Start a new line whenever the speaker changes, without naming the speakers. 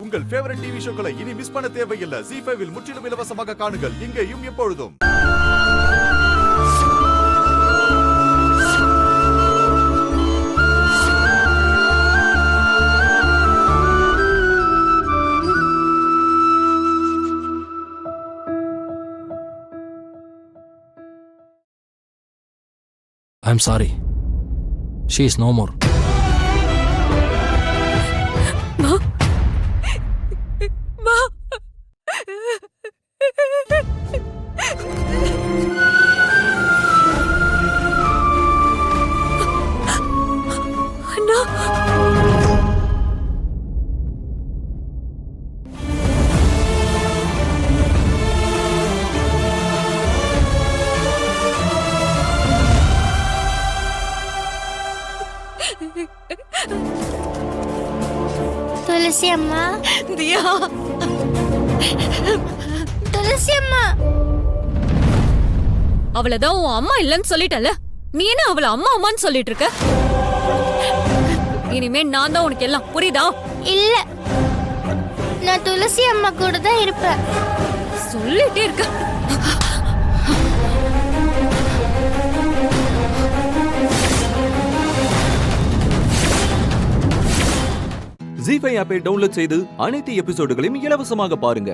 உங்கள் favourite TV ஷோக்களை இனி miss பண்ண தேவையில்லை. ZEE5 இல் முற்றிலும் இலவசமாக காணுங்கள். இங்கேயும் எப்பொழுதும்.
I'm sorry. She is no more.
துளசி அம்மா,
தியா,
துளசி அம்மா.
அவளதான் உன் அம்மா இல்லன்னு சொல்லிட்டல, நீ என்ன அவள அம்மா அம்மான்னு சொல்லிட்டு இருக்க? இனிமே நான் தான் உனக்கு எல்லாம், புரியுதா?
இல்ல, நான் துளசி அம்மா கூட தான் இருப்பேன்.
சொல்லிட்டே இருக்க.
ZEE5 ஆப்பை டவுன்லோட் செய்து அனைத்து எபிசோடுகளையும் இலவசமாக பாருங்க.